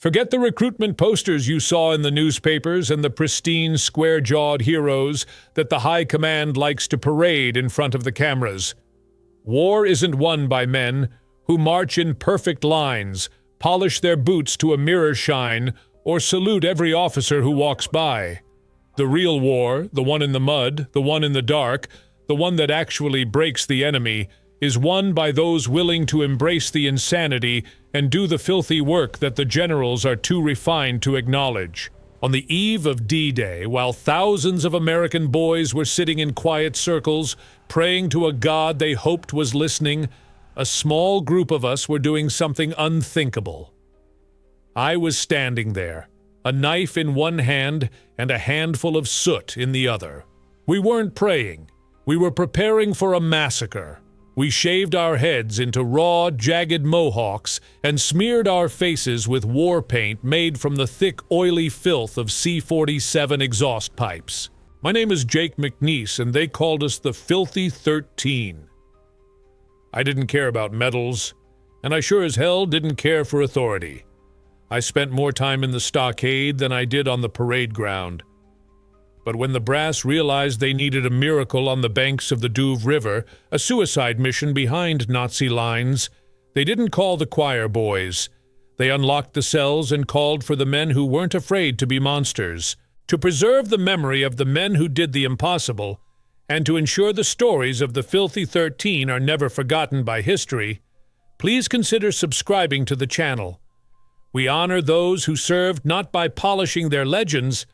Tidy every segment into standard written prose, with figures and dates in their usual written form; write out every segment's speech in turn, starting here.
Forget the recruitment posters you saw in the newspapers and the pristine, square-jawed heroes that the high command likes to parade in front of the cameras. War isn't won by men who march in perfect lines, polish their boots to a mirror shine, or salute every officer who walks by. The real war, the one in the mud, the one in the dark, the one that actually breaks the enemy, is won by those willing to embrace the insanity and do the filthy work that the generals are too refined to acknowledge. On the eve of D-Day, while thousands of American boys were sitting in quiet circles, praying to a God they hoped was listening, a small group of us were doing something unthinkable. I was standing there, a knife in one hand and a handful of soot in the other. We weren't praying. We were preparing for a massacre. We shaved our heads into raw, jagged mohawks and smeared our faces with war paint made from the thick, oily filth of C-47 exhaust pipes. My name is Jake McNiece, and they called us the Filthy 13. I didn't care about medals, and I sure as hell didn't care for authority. I spent more time in the stockade than I did on the parade ground. But when the brass realized they needed a miracle on the banks of the Douve River, a suicide mission behind Nazi lines, they didn't call the choir boys. They unlocked the cells and called for the men who weren't afraid to be monsters. To preserve the memory of the men who did the impossible, and to ensure the stories of the Filthy 13 are never forgotten by history, please consider subscribing to the channel. We honor those who served not by polishing their legends,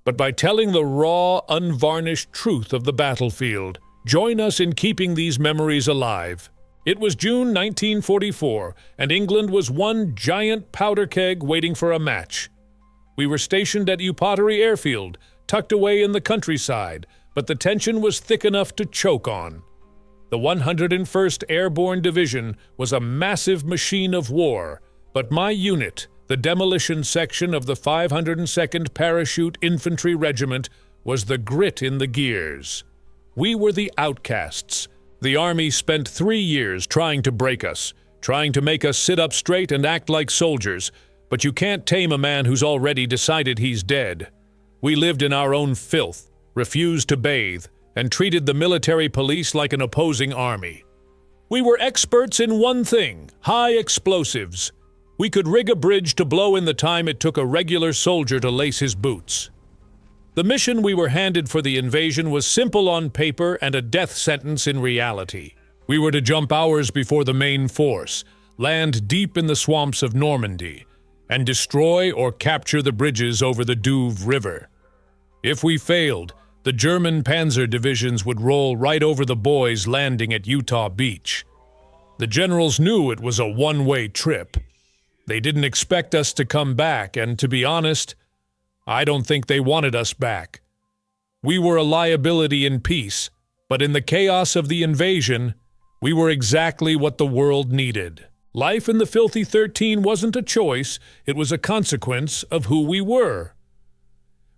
but by telling the raw, unvarnished truth of the battlefield. Join us in keeping these memories alive. It was June 1944, and England was one giant powder keg waiting for a match. We were stationed at Upottery Airfield, tucked away in the countryside, but the tension was thick enough to choke on. The 101st Airborne Division was a massive machine of war, but my unit, the demolition section of the 502nd Parachute Infantry Regiment, was the grit in the gears. We were the outcasts. The Army spent 3 years trying to break us, trying to make us sit up straight and act like soldiers, but you can't tame a man who's already decided he's dead. We lived in our own filth, refused to bathe, and treated the military police like an opposing army. We were experts in one thing: high explosives. We could rig a bridge to blow in the time it took a regular soldier to lace his boots. The mission we were handed for the invasion was simple on paper and a death sentence in reality. We were to jump hours before the main force, land deep in the swamps of Normandy, and destroy or capture the bridges over the Douve River. If we failed, the German Panzer divisions would roll right over the boys landing at Utah Beach. The generals knew it was a one-way trip. They didn't expect us to come back, and to be honest, I don't think they wanted us back. We were a liability in peace, but in the chaos of the invasion, we were exactly what the world needed. Life in the Filthy 13 wasn't a choice, it was a consequence of who we were.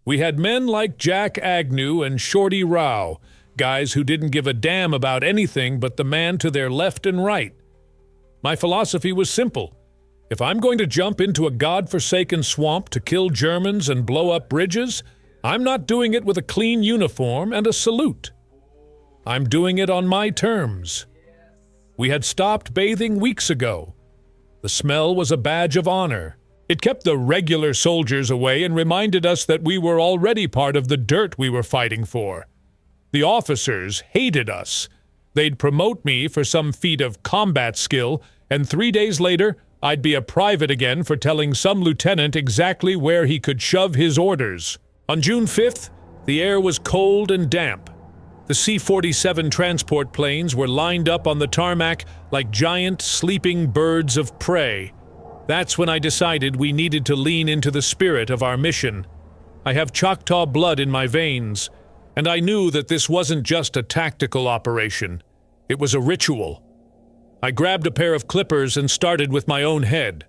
We had men like Jack Agnew and Shorty Rao, guys who didn't give a damn about anything but the man to their left and right. My philosophy was simple. If I'm going to jump into a godforsaken swamp to kill Germans and blow up bridges, I'm not doing it with a clean uniform and a salute. I'm doing it on my terms. We had stopped bathing weeks ago. The smell was a badge of honor. It kept the regular soldiers away and reminded us that we were already part of the dirt we were fighting for. The officers hated us. They'd promote me for some feat of combat skill, and 3 days later, I'd be a private again for telling some lieutenant exactly where he could shove his orders. On June 5th, the air was cold and damp. The C-47 transport planes were lined up on the tarmac like giant, sleeping birds of prey. That's when I decided we needed to lean into the spirit of our mission. I have Choctaw blood in my veins, and I knew that this wasn't just a tactical operation. It was a ritual. I grabbed a pair of clippers and started with my own head.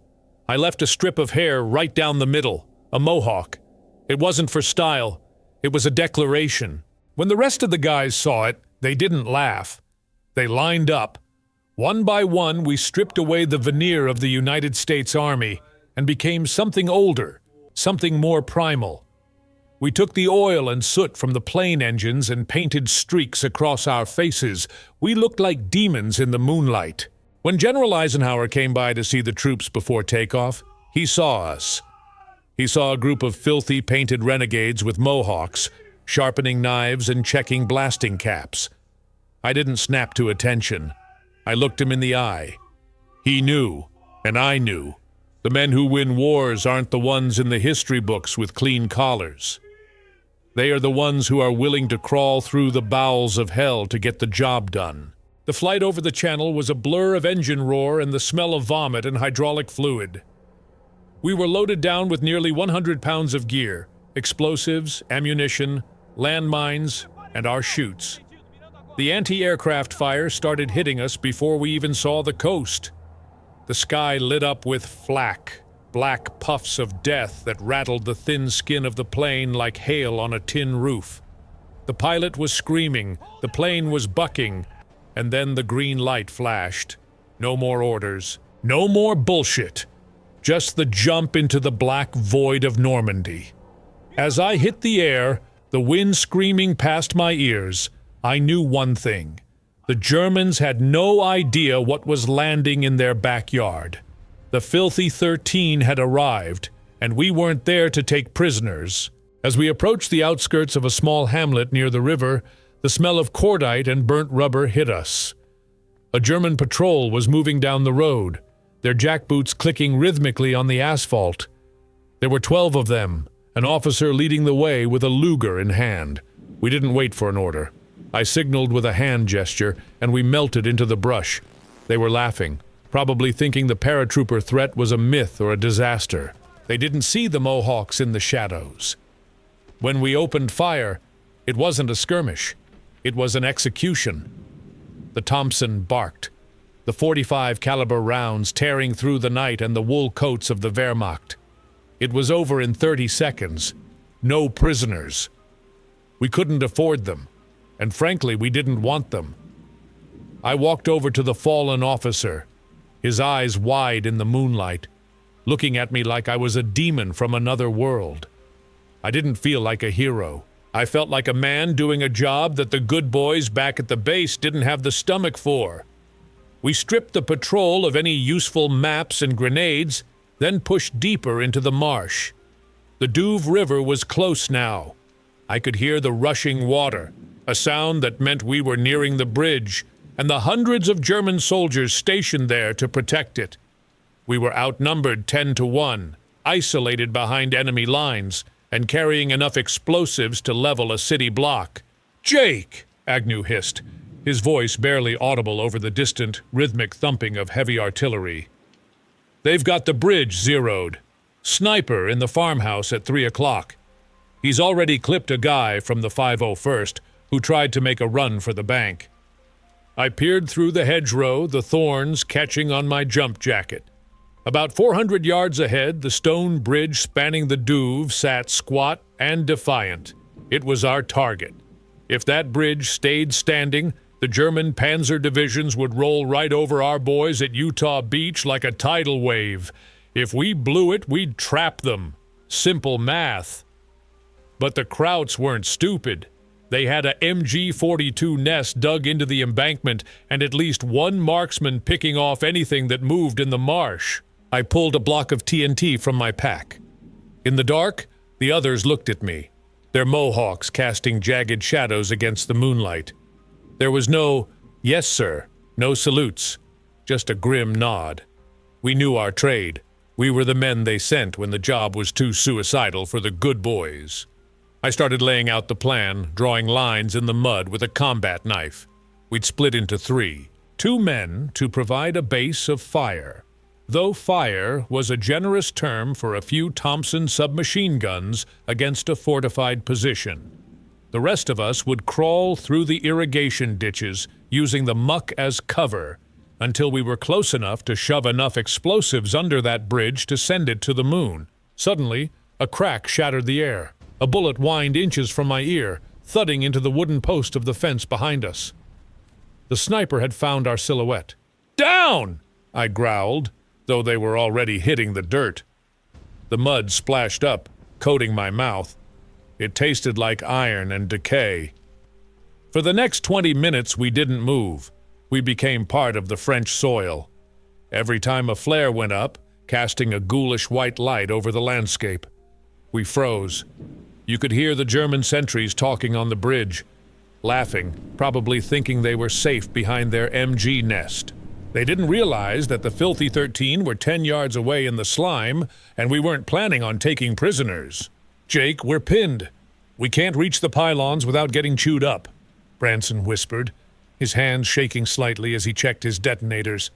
I left a strip of hair right down the middle, a mohawk. It wasn't for style. It was a declaration. When the rest of the guys saw it, they didn't laugh. They lined up. One by one, we stripped away the veneer of the United States Army, and became something older, something more primal. We took the oil and soot from the plane engines and painted streaks across our faces. We looked like demons in the moonlight. When General Eisenhower came by to see the troops before takeoff, he saw us. He saw a group of filthy painted renegades with mohawks, sharpening knives and checking blasting caps. I didn't snap to attention. I looked him in the eye. He knew, and I knew. The men who win wars aren't the ones in the history books with clean collars. They are the ones who are willing to crawl through the bowels of hell to get the job done. The flight over the channel was a blur of engine roar and the smell of vomit and hydraulic fluid. We were loaded down with nearly 100 pounds of gear, explosives, ammunition, landmines, and our chutes. The anti-aircraft fire started hitting us before we even saw the coast. The sky lit up with flak, black puffs of death that rattled the thin skin of the plane like hail on a tin roof. The pilot was screaming, the plane was bucking, and then the green light flashed. No more orders, no more bullshit. Just the jump into the black void of Normandy. As I hit the air, the wind screaming past my ears, I knew one thing. The Germans had no idea what was landing in their backyard. The filthy 13 had arrived, and we weren't there to take prisoners. As we approached the outskirts of a small hamlet near the river, the smell of cordite and burnt rubber hit us. A German patrol was moving down the road, their jackboots clicking rhythmically on the asphalt. There were 12 of them, an officer leading the way with a Luger in hand. We didn't wait for an order. I signaled with a hand gesture, and we melted into the brush. They were laughing, probably thinking the paratrooper threat was a myth or a disaster. They didn't see the Mohawks in the shadows. When we opened fire, it wasn't a skirmish. It was an execution. The Thompson barked, the .45 caliber rounds tearing through the night and the wool coats of the Wehrmacht. It was over in 30 seconds. No prisoners. We couldn't afford them, and frankly, we didn't want them. I walked over to the fallen officer, his eyes wide in the moonlight, looking at me like I was a demon from another world. I didn't feel like a hero. I felt like a man doing a job that the good boys back at the base didn't have the stomach for. We stripped the patrol of any useful maps and grenades, then pushed deeper into the marsh. The Douve River was close now. I could hear the rushing water, a sound that meant we were nearing the bridge, and the hundreds of German soldiers stationed there to protect it. We were outnumbered 10 to 1, isolated behind enemy lines, and carrying enough explosives to level a city block. "Jake!" Agnew hissed, his voice barely audible over the distant, rhythmic thumping of heavy artillery. "They've got the bridge zeroed. Sniper in the farmhouse at 3 o'clock. He's already clipped a guy from the 501st who tried to make a run for the bank." I peered through the hedgerow, the thorns catching on my jump jacket. About 400 yards ahead, the stone bridge spanning the Douve sat squat and defiant. It was our target. If that bridge stayed standing, the German Panzer divisions would roll right over our boys at Utah Beach like a tidal wave. If we blew it, we'd trap them. Simple math. But the Krauts weren't stupid. They had a MG-42 nest dug into the embankment and at least one marksman picking off anything that moved in the marsh. I pulled a block of TNT from my pack. In the dark, the others looked at me, their mohawks casting jagged shadows against the moonlight. There was no, "Yes, sir," no salutes, just a grim nod. We knew our trade. We were the men they sent when the job was too suicidal for the good boys. I started laying out the plan, drawing lines in the mud with a combat knife. We'd split into 3. 2 men to provide a base of fire. Though fire was a generous term for a few Thompson submachine guns against a fortified position. The rest of us would crawl through the irrigation ditches, using the muck as cover, until we were close enough to shove enough explosives under that bridge to send it to the moon. Suddenly, a crack shattered the air. A bullet whined inches from my ear, thudding into the wooden post of the fence behind us. The sniper had found our silhouette. "Down!" I growled, though they were already hitting the dirt. The mud splashed up, coating my mouth. It tasted like iron and decay. For the next 20 minutes, we didn't move. We became part of the French soil. Every time a flare went up, casting a ghoulish white light over the landscape, we froze. You could hear the German sentries talking on the bridge, laughing, probably thinking they were safe behind their MG nest. They didn't realize that the filthy 13 were 10 yards away in the slime, and we weren't planning on taking prisoners. "Jake, we're pinned. We can't reach the pylons without getting chewed up," Branson whispered, his hands shaking slightly as he checked his detonators.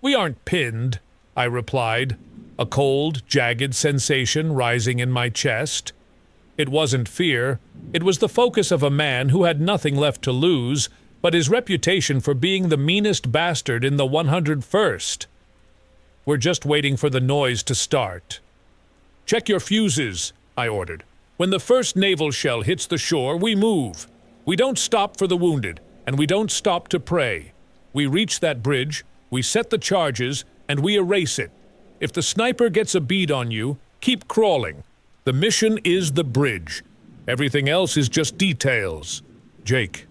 "We aren't pinned," I replied, a cold, jagged sensation rising in my chest. It wasn't fear. It was the focus of a man who had nothing left to lose but his reputation for being the meanest bastard in the 101st. "We're just waiting for the noise to start." "Check your fuses," I ordered. "When the first naval shell hits the shore, we move. We don't stop for the wounded, and we don't stop to pray. We reach that bridge, we set the charges, and we erase it. If the sniper gets a bead on you, keep crawling. The mission is the bridge. Everything else is just details." "Jake,"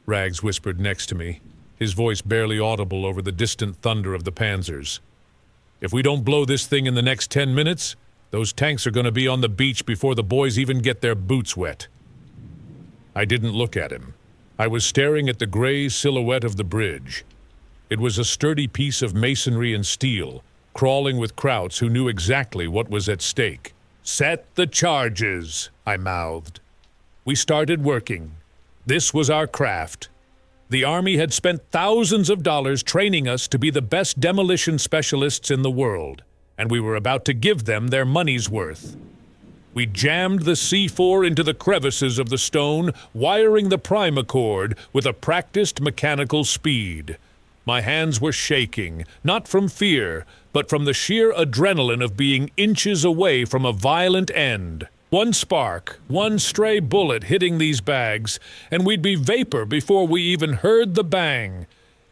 Rags whispered next to me, his voice barely audible over the distant thunder of the Panzers. "If we don't blow this thing in the next 10 minutes, those tanks are going to be on the beach before the boys even get their boots wet." I didn't look at him. I was staring at the gray silhouette of the bridge. It was a sturdy piece of masonry and steel, crawling with krauts who knew exactly what was at stake. "Set the charges," I mouthed. We started working. This was our craft. The Army had spent thousands of dollars training us to be the best demolition specialists in the world, and we were about to give them their money's worth. We jammed the C4 into the crevices of the stone, wiring the primacord with a practiced mechanical speed. My hands were shaking, not from fear, but from the sheer adrenaline of being inches away from a violent end. One spark, one stray bullet hitting these bags, and we'd be vapor before we even heard the bang.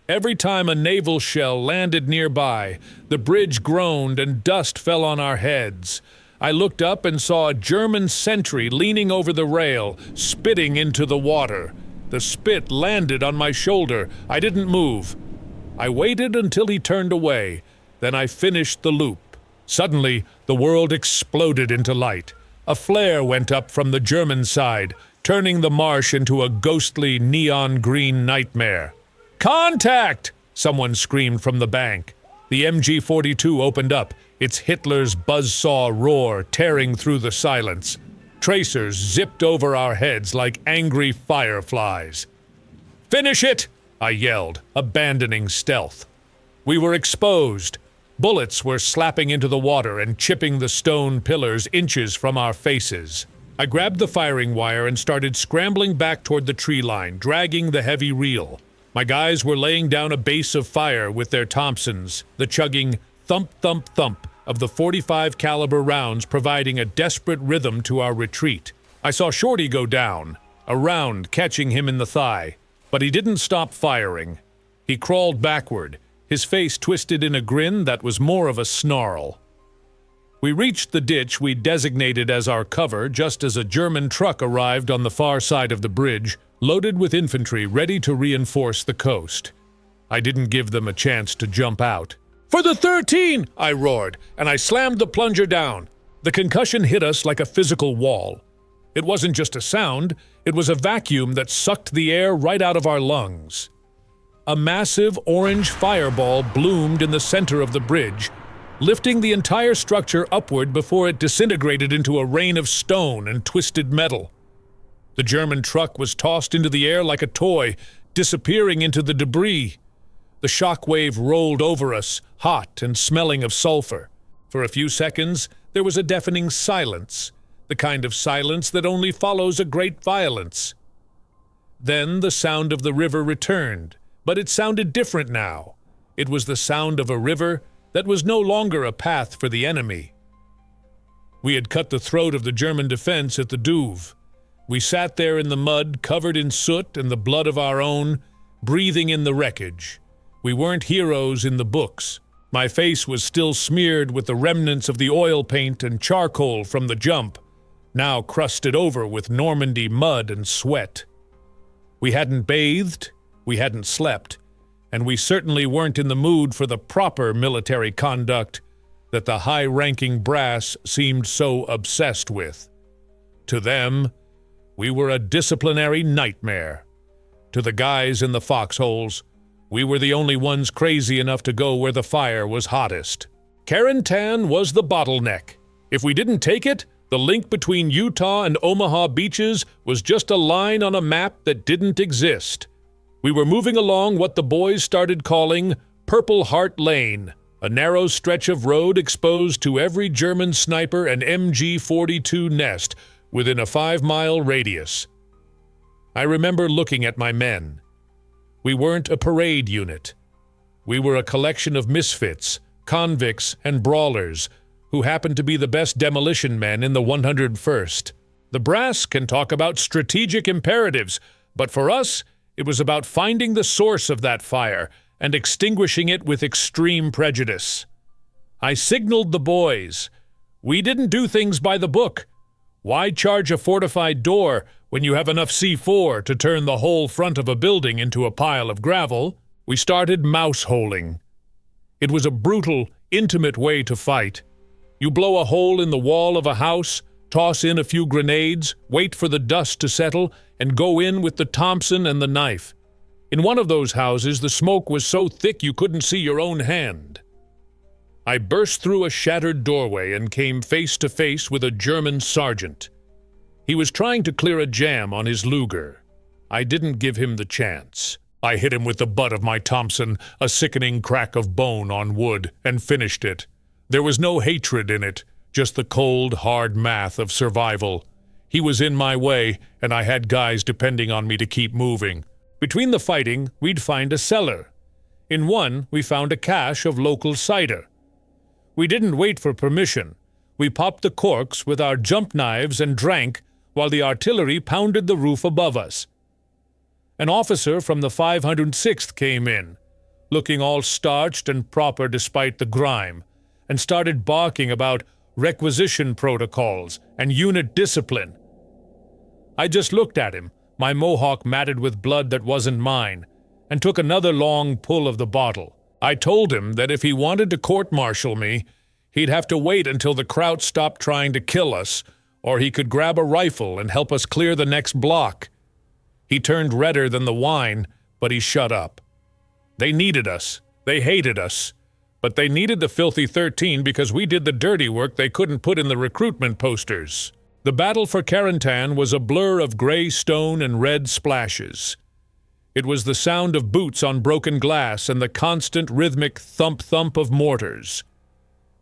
Every time a naval shell landed nearby, the bridge groaned and dust fell on our heads. I looked up and saw a German sentry leaning over the rail, spitting into the water. The spit landed on my shoulder. I didn't move. I waited until he turned away. Then I finished the loop. Suddenly, the world exploded into light. A flare went up from the German side, turning the marsh into a ghostly neon-green nightmare. "Contact!" someone screamed from the bank. The MG-42 opened up, its Hitler's buzzsaw roar tearing through the silence. Tracers zipped over our heads like angry fireflies. "Finish it!" I yelled, abandoning stealth. We were exposed. Bullets were slapping into the water and chipping the stone pillars inches from our faces. I grabbed the firing wire and started scrambling back toward the tree line, dragging the heavy reel. My guys were laying down a base of fire with their Thompsons, the chugging thump, thump, thump of the .45 caliber rounds providing a desperate rhythm to our retreat. I saw Shorty go down, a round catching him in the thigh, but he didn't stop firing. He crawled backward, his face twisted in a grin that was more of a snarl. We reached the ditch we designated as our cover just as a German truck arrived on the far side of the bridge, loaded with infantry ready to reinforce the coast. I didn't give them a chance to jump out. "For the 13!" I roared, and I slammed the plunger down. The concussion hit us like a physical wall. It wasn't just a sound, it was a vacuum that sucked the air right out of our lungs. A massive orange fireball bloomed in the center of the bridge, lifting the entire structure upward before it disintegrated into a rain of stone and twisted metal. The German truck was tossed into the air like a toy, disappearing into the debris. The shock wave rolled over us, hot and smelling of sulfur. For a few seconds, there was a deafening silence, the kind of silence that only follows a great violence. Then the sound of the river returned, but it sounded different now. It was the sound of a river that was no longer a path for the enemy. We had cut the throat of the German defense at the Douve. We sat there in the mud, covered in soot and the blood of our own, breathing in the wreckage. We weren't heroes in the books, My face was still smeared with the remnants of the oil paint and charcoal from the jump, now crusted over with Normandy mud and sweat. We hadn't bathed, we hadn't slept, and we certainly weren't in the mood for the proper military conduct that the high-ranking brass seemed so obsessed with. To them, we were a disciplinary nightmare. To the guys in the foxholes, we were the only ones crazy enough to go where the fire was hottest. Carentan was the bottleneck. If we didn't take it, the link between Utah and Omaha beaches was just a line on a map that didn't exist. We were moving along what the boys started calling Purple Heart Lane, a narrow stretch of road exposed to every German sniper and MG-42 nest within a 5-mile radius. I remember looking at my men. We weren't a parade unit. We were a collection of misfits, convicts, and brawlers who happened to be the best demolition men in the 101st. The brass can talk about strategic imperatives, but for us, it was about finding the source of that fire and extinguishing it with extreme prejudice. I signaled the boys. We didn't do things by the book. Why charge a fortified door when you have enough C4 to turn the whole front of a building into a pile of gravel? We started mouse-holing. It was a brutal, intimate way to fight. You blow a hole in the wall of a house, toss in a few grenades, wait for the dust to settle, and go in with the Thompson and the knife. In one of those houses, the smoke was so thick you couldn't see your own hand. I burst through a shattered doorway and came face to face with a German sergeant. He was trying to clear a jam on his Luger. I didn't give him the chance. I hit him with the butt of my Thompson, a sickening crack of bone on wood, and finished it. There was no hatred in it, just the cold, hard math of survival. He was in my way, and I had guys depending on me to keep moving. Between the fighting, we'd find a cellar. In one, we found a cache of local cider. We didn't wait for permission. We popped the corks with our jump knives and drank while the artillery pounded the roof above us. An officer from the 506th came in, looking all starched and proper despite the grime, and started barking about requisition protocols and unit discipline. I just looked at him, my mohawk matted with blood that wasn't mine, and took another long pull of the bottle. I told him that if he wanted to court-martial me, he'd have to wait until the Kraut stopped trying to kill us, or he could grab a rifle and help us clear the next block. He turned redder than the wine, but he shut up. They needed us. They hated us. But they needed the filthy 13 because we did the dirty work they couldn't put in the recruitment posters. The battle for Carentan was a blur of gray stone and red splashes. It was the sound of boots on broken glass and the constant rhythmic thump-thump of mortars.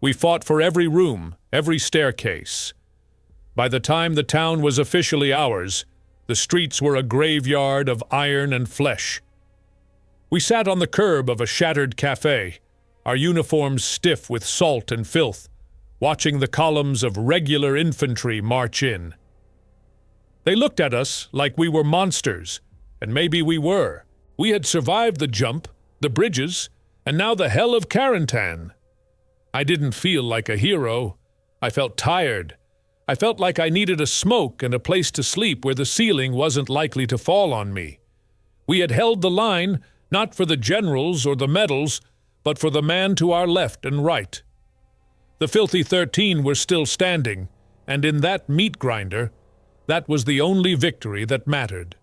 We fought for every room, every staircase. By the time the town was officially ours, the streets were a graveyard of iron and flesh. We sat on the curb of a shattered cafe, our uniforms stiff with salt and filth, watching the columns of regular infantry march in. They looked at us like we were monsters, and maybe we were. We had survived the jump, the bridges, and now the hell of Carentan. I didn't feel like a hero. I felt tired. I felt like I needed a smoke and a place to sleep where the ceiling wasn't likely to fall on me. We had held the line, not for the generals or the medals, but for the man to our left and right. The filthy 13 were still standing, and in that meat grinder, that was the only victory that mattered.